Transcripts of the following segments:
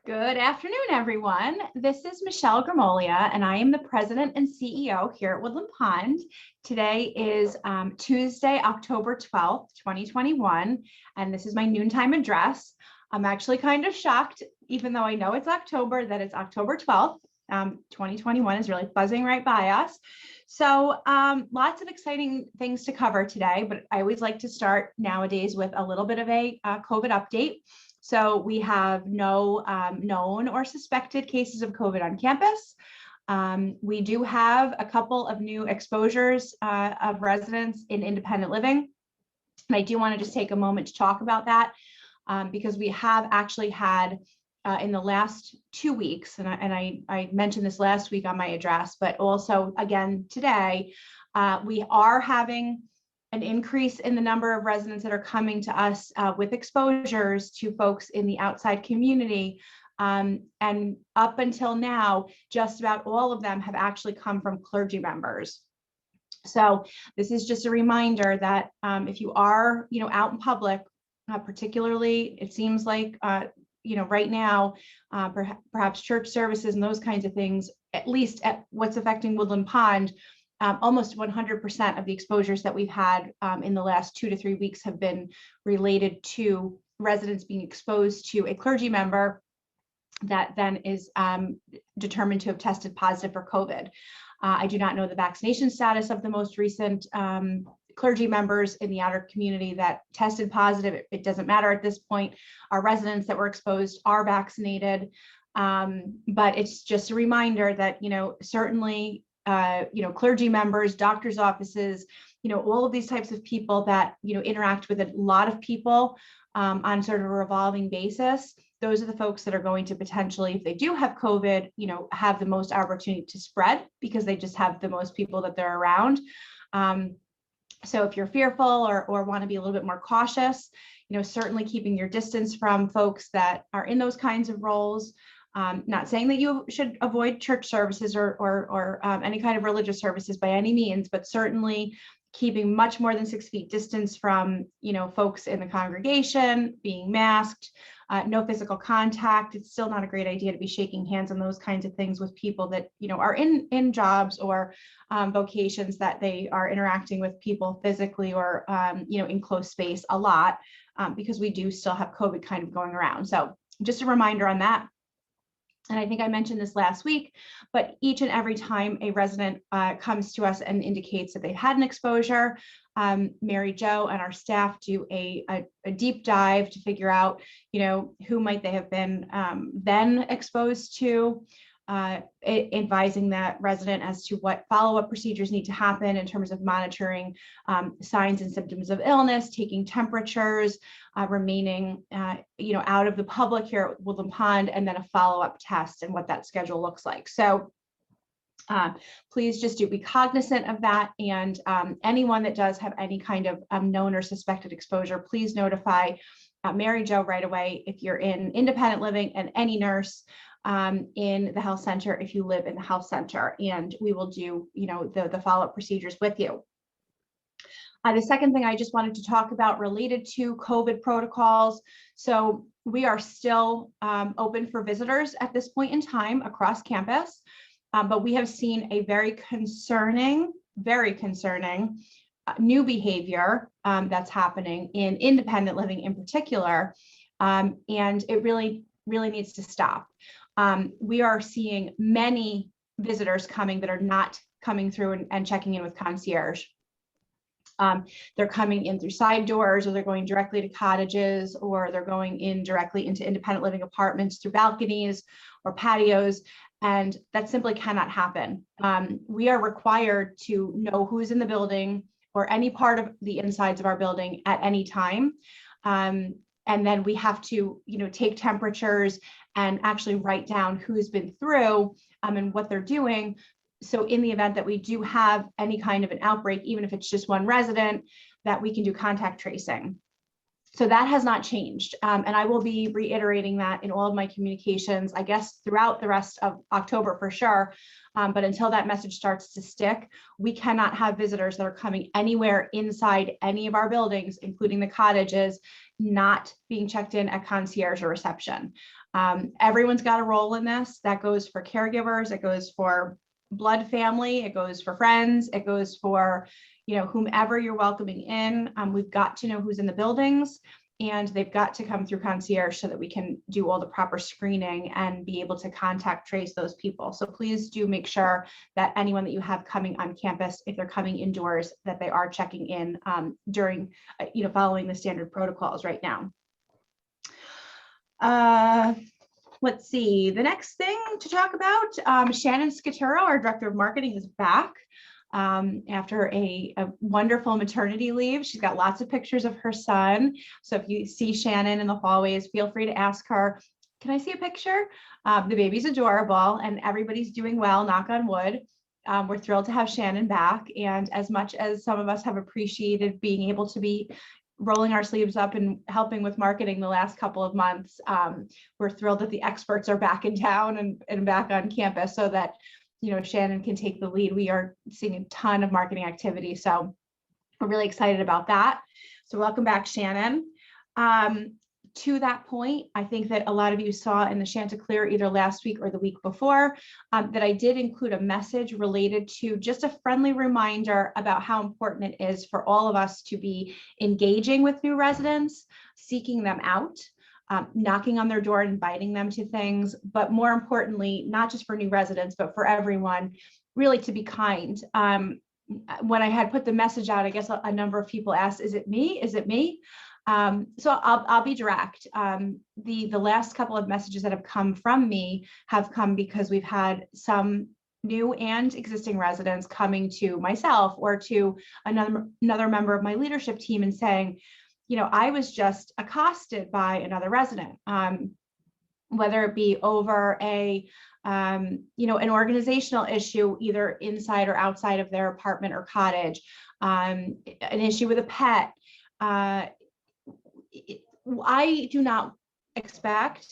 Good afternoon, everyone. This is Michelle Gramolia, and I am the president and CEO here at Woodland Pond. Today is Tuesday, October 12th, 2021, and this is my noontime address. I'm actually kind of shocked, even though I know it's October, that it's October 12th. 2021 is really buzzing right by us. So lots of exciting things to cover today, but I always like to start nowadays with a little bit of a COVID update. So we have no known or suspected cases of COVID on campus. We do have a couple of new exposures of residents in independent living. And I do want to just take a moment to talk about that because we have actually had in the last 2 weeks, and I mentioned this last week on my address, but also again today, we are having an increase in the number of residents that are coming to us with exposures to folks in the outside community. And up until now, just about all of them have actually come from clergy members. So this is just a reminder that if you are, out in public, particularly, it seems like, right now, perhaps church services and those kinds of things, at least at what's affecting Woodland Pond, almost 100% of the exposures that we've had in the last 2 to 3 weeks have been related to residents being exposed to a clergy member that then is determined to have tested positive for COVID. I do not know the vaccination status of the most recent clergy members in the outer community that tested positive. It doesn't matter at this point. Our residents that were exposed are vaccinated, but it's just a reminder that, certainly clergy members, doctors' offices, all of these types of people that, interact with a lot of people on sort of a revolving basis. Those are the folks that are going to potentially, if they do have COVID, have the most opportunity to spread because they just have the most people that they're around. So if you're fearful or want to be a little bit more cautious, certainly keeping your distance from folks that are in those kinds of roles. Not saying that you should avoid church services or any kind of religious services by any means, but certainly keeping much more than 6 feet distance from, folks in the congregation, being masked, no physical contact. It's still not a great idea to be shaking hands and those kinds of things with people that, are in jobs or vocations that they are interacting with people physically or, in close space a lot because we do still have COVID kind of going around. So just a reminder on that. And I think I mentioned this last week, but each and every time a resident comes to us and indicates that they've had an exposure, Mary Jo and our staff do a deep dive to figure out, who might they have been then exposed to, advising that resident as to what follow-up procedures need to happen in terms of monitoring signs and symptoms of illness, taking temperatures, remaining out of the public here at Woodland Pond, and then a follow-up test and what that schedule looks like. So please just be cognizant of that. And anyone that does have any kind of known or suspected exposure, please notify Mary Jo right away if you're in independent living, and any nurse in the health center if you live in the health center, and we will do the follow-up procedures with you. The second thing I just wanted to talk about related to COVID protocols. So we are still open for visitors at this point in time across campus, but we have seen a very concerning new behavior that's happening in independent living in particular, and it really needs to stop. We are seeing many visitors coming that are not coming through and checking in with concierge. They're coming in through side doors, or they're going directly to cottages, or they're going in directly into independent living apartments through balconies or patios, and that simply cannot happen. We are required to know who's in the building or any part of the insides of our building at any time. And then we have to, take temperatures and actually write down who's been through and what they're doing. So in the event that we do have any kind of an outbreak, even if it's just one resident, that we can do contact tracing. So that has not changed. And I will be reiterating that in all of my communications, I guess, throughout the rest of October for sure. But until that message starts to stick, we cannot have visitors that are coming anywhere inside any of our buildings, including the cottages, not being checked in at concierge or reception. Everyone's got a role in this. That goes for caregivers, it goes for blood family, it goes for friends, it goes for, you know, whomever you're welcoming in. We've got to know who's in the buildings, and they've got to come through concierge so that we can do all the proper screening and be able to contact trace those people. So please do make sure that anyone that you have coming on campus, if they're coming indoors, that they are checking in during, you know, following the standard protocols right now. Let's see, the next thing to talk about, Shannon Scotturo, our Director of Marketing, is back after a wonderful maternity leave. She's got lots of pictures of her son. So if you see Shannon in the hallways, feel free to ask her, can I see a picture? The baby's adorable and everybody's doing well, knock on wood. We're thrilled to have Shannon back. And as much as some of us have appreciated being able to be rolling our sleeves up and helping with marketing the last couple of months, we're thrilled that the experts are back in town and back on campus so that, you know, Shannon can take the lead. We are seeing a ton of marketing activity, so we're really excited about that. So welcome back, Shannon. To that point, I think that a lot of you saw in the Chanticleer either last week or the week before that I did include a message related to just a friendly reminder about how important it is for all of us to be engaging with new residents, seeking them out, knocking on their door, inviting them to things, but more importantly, not just for new residents, but for everyone, really to be kind. When I had put the message out, I guess a number of people asked, is it me? Is it me? So I'll be direct. The last couple of messages that have come from me have come because we've had some new and existing residents coming to myself or to another member of my leadership team and saying, you know, I was just accosted by another resident, whether it be over a, you know, an organizational issue, either inside or outside of their apartment or cottage, an issue with a pet. I do not expect,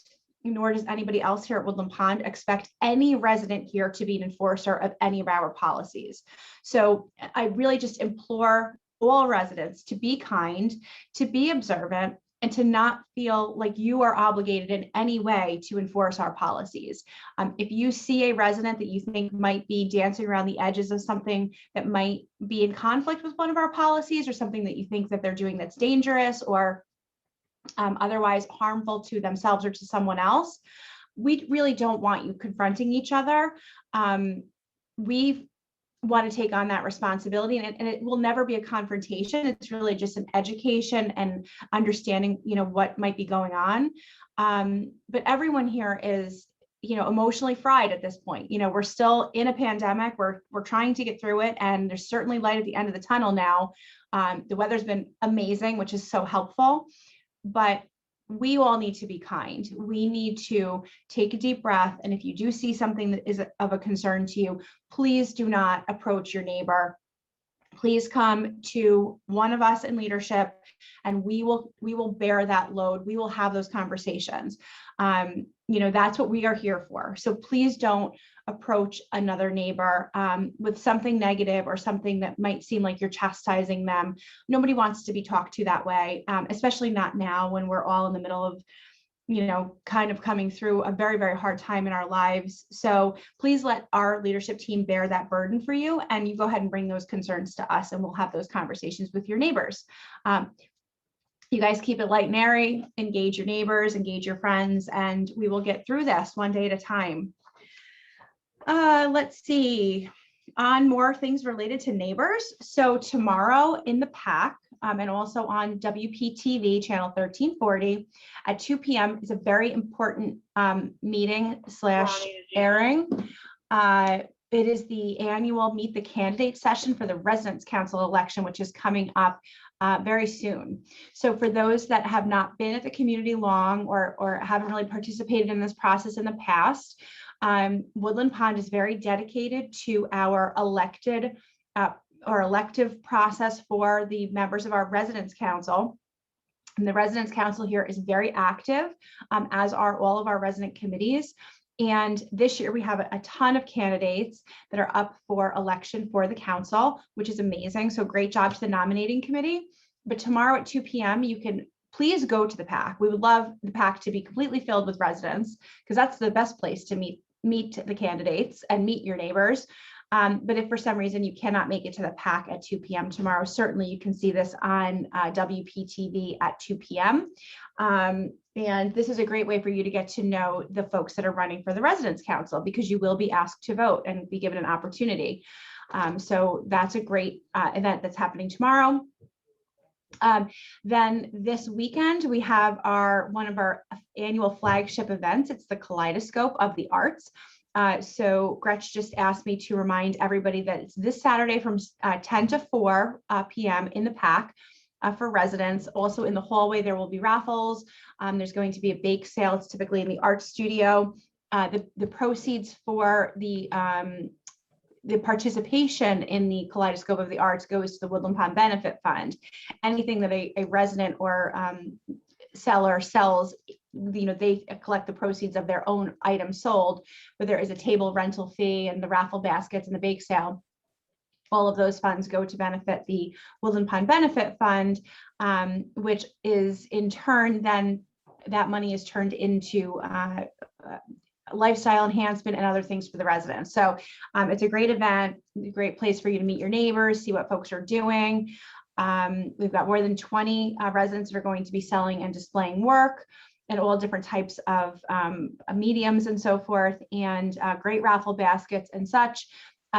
nor does anybody else here at Woodland Pond expect any resident here to be an enforcer of any of our policies. So I really just implore all residents to be kind, to be observant, and to not feel like you are obligated in any way to enforce our policies. If you see a resident that you think might be dancing around the edges of something that might be in conflict with one of our policies, or something that you think that they're doing that's dangerous or otherwise harmful to themselves or to someone else, we really don't want you confronting each other. We want to take on that responsibility, and it will never be a confrontation. It's really just an education and understanding, you know, what might be going on. But everyone here is, you know, emotionally fried at this point. You know, we're still in a pandemic. We're trying to get through it, and there's certainly light at the end of the tunnel now. The weather's been amazing, which is so helpful. But we all need to be kind. We need to take a deep breath. And if you do see something that is of a concern to you, please do not approach your neighbor. Please come to one of us in leadership, and we will bear that load. We will have those conversations. You know, that's what we are here for. So please don't approach another neighbor with something negative or something that might seem like you're chastising them. Nobody wants to be talked to that way, especially not now when we're all in the middle of, you know, kind of coming through a very, very hard time in our lives. So please let our leadership team bear that burden for you, and you go ahead and bring those concerns to us, and we'll have those conversations with your neighbors. You guys keep it light and airy, engage your neighbors, engage your friends, and we will get through this one day at a time. Let's see, on more things related to neighbors. So tomorrow in the PAC, and also on WPTV channel 1340 at 2 p.m. is a very important meeting / airing. It is the annual Meet the Candidate session for the Residence Council election, which is coming up very soon. So for those that have not been at the community long or haven't really participated in this process in the past, Woodland Pond is very dedicated to our elective process for the members of our Residence Council. And the Residence Council here is very active, as are all of our resident committees. And this year we have a ton of candidates that are up for election for the council, which is amazing. So great job to the nominating committee. But tomorrow at 2 p.m. you can please go to the PAC. We would love the PAC to be completely filled with residents, because that's the best place to meet the candidates and meet your neighbors. But if for some reason you cannot make it to the PAC at 2 p.m. tomorrow, certainly you can see this on WPTV at 2 p.m. And this is a great way for you to get to know the folks that are running for the Residence Council, because you will be asked to vote and be given an opportunity. So that's a great event that's happening tomorrow. Then this weekend, we have one of our annual flagship events. It's the Kaleidoscope of the Arts. So Gretch just asked me to remind everybody that it's this Saturday from 10 to 4 p.m. in the PAC for residents. Also in the hallway, there will be raffles. There's going to be a bake sale. It's typically in the art studio. The proceeds for the participation in the Kaleidoscope of the Arts goes to the Woodland Pond Benefit Fund. Anything that a resident or seller sells, they collect the proceeds of their own items sold, but there is a table rental fee and the raffle baskets and the bake sale. All of those funds go to benefit the Woodland Pond Benefit Fund, which is in turn, then that money is turned into lifestyle enhancement and other things for the residents. So it's a great event, a great place for you to meet your neighbors, see what folks are doing. We've got more than 20 residents that are going to be selling and displaying work and all different types of mediums and so forth, and great raffle baskets and such.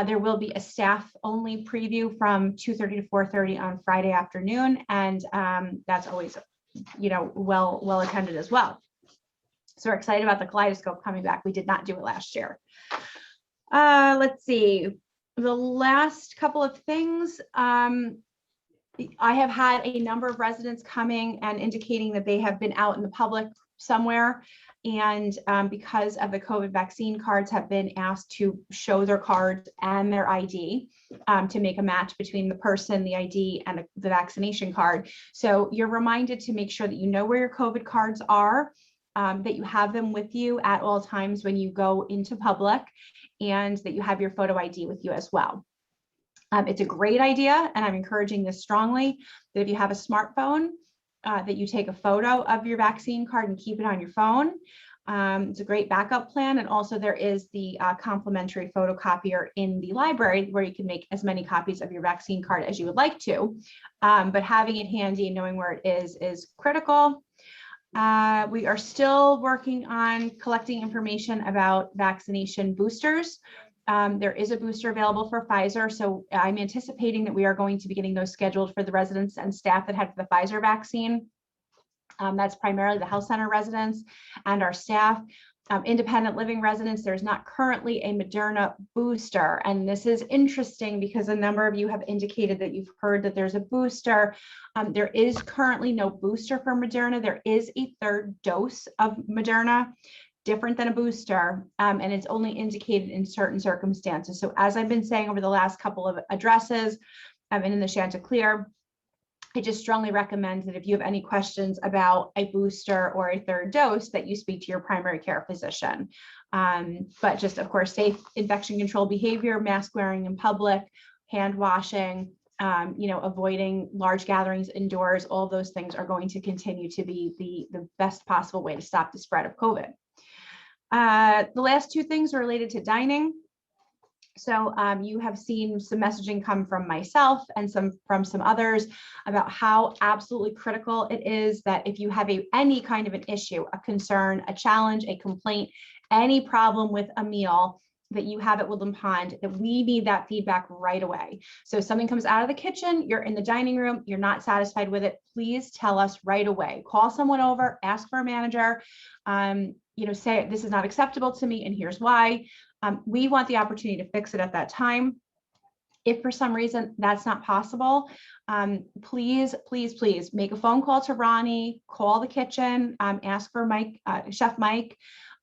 There will be a staff only preview from 2:30 to 4:30 on Friday afternoon. And that's always, well attended as well. So we're excited about the Kaleidoscope coming back. We did not do it last year. Let's see, the last couple of things. I have had a number of residents coming and indicating that they have been out in the public somewhere, and because of the COVID vaccine cards, have been asked to show their cards and their ID to make a match between the person, the ID, and the vaccination card. So you're reminded to make sure that you know where your COVID cards are, that you have them with you at all times when you go into public, and that you have your photo ID with you as well. It's a great idea, and I'm encouraging this strongly, that if you have a smartphone, that you take a photo of your vaccine card and keep it on your phone. It's a great backup plan. And also there is the complimentary photocopier in the library where you can make as many copies of your vaccine card as you would like to. But having it handy and knowing where it is critical. We are still working on collecting information about vaccination boosters. There is a booster available for Pfizer, so I'm anticipating that we are going to be getting those scheduled for the residents and staff that had the Pfizer vaccine. That's primarily the health center residents and our staff. Independent living residents, there's not currently a Moderna booster. And this is interesting because a number of you have indicated that you've heard that there's a booster. There is currently no booster for Moderna. There is a third dose of Moderna, different than a booster, and it's only indicated in certain circumstances. So as I've been saying over the last couple of addresses and in the Chanticleer, I just strongly recommend that if you have any questions about a booster or a third dose, that you speak to your primary care physician. But just, of course, safe infection control behavior, mask wearing in public, hand washing, avoiding large gatherings indoors, all those things are going to continue to be the best possible way to stop the spread of COVID. The last two things are related to dining. So you have seen some messaging come from myself and from some others about how absolutely critical it is that if you have any kind of an issue, a concern, a challenge, a complaint, any problem with a meal that you have at Woodland Pond, that we need that feedback right away. So if something comes out of the kitchen, you're in the dining room, you're not satisfied with it, please tell us right away. Call someone over, ask for a manager, say this is not acceptable to me and here's why. We want the opportunity to fix it at that time. If for some reason that's not possible, please make a phone call to Ronnie, call the kitchen, ask for Mike, Chef Mike,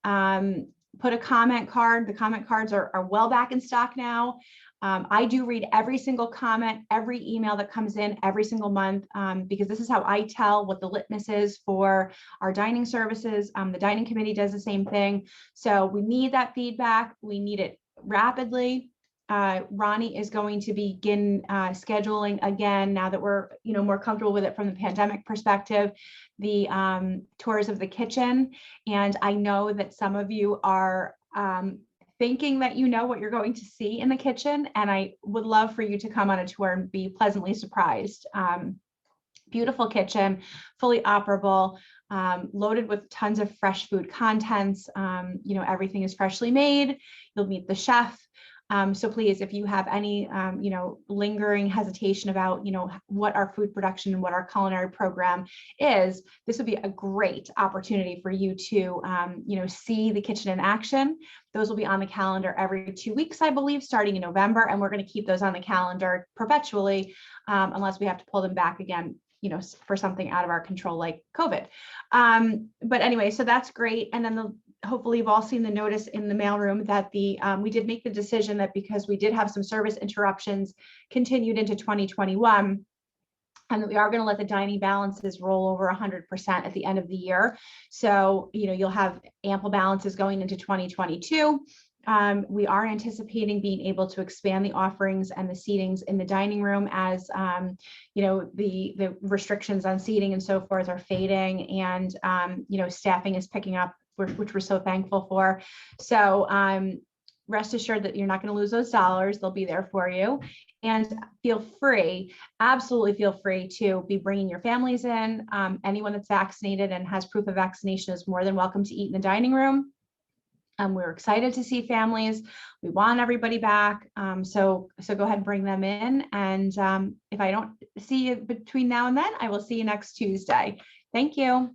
put a comment card. The comment cards are well back in stock now. I do read every single comment, every email that comes in every single month, because this is how I tell what the litmus is for our dining services. The dining committee does the same thing. So we need that feedback. We need it rapidly. Ronnie is going to begin scheduling again, now that we're more comfortable with it from the pandemic perspective, the tours of the kitchen. And I know that some of you are thinking that you know what you're going to see in the kitchen, and I would love for you to come on a tour and be pleasantly surprised. Beautiful kitchen, fully operable, loaded with tons of fresh food contents. Everything is freshly made. You'll meet the chef. So please, if you have any, lingering hesitation about, what our food production and what our culinary program is, this would be a great opportunity for you to, see the kitchen in action. Those will be on the calendar every 2 weeks, I believe, starting in November, and we're going to keep those on the calendar perpetually, unless we have to pull them back again, for something out of our control like COVID. But anyway, so that's great. And then hopefully you've all seen the notice in the mailroom that we did make the decision that because we did have some service interruptions continued into 2021, and that we are going to let the dining balances roll over 100% at the end of the year. So, you'll have ample balances going into 2022. We are anticipating being able to expand the offerings and the seatings in the dining room as, the restrictions on seating and so forth are fading, and, staffing is picking up, which we're so thankful for. So rest assured that you're not going to lose those dollars. They'll be there for you. And feel free, absolutely feel free to be bringing your families in. Anyone that's vaccinated and has proof of vaccination is more than welcome to eat in the dining room. We're excited to see families. We want everybody back. So go ahead and bring them in. And if I don't see you between now and then, I will see you next Tuesday. Thank you.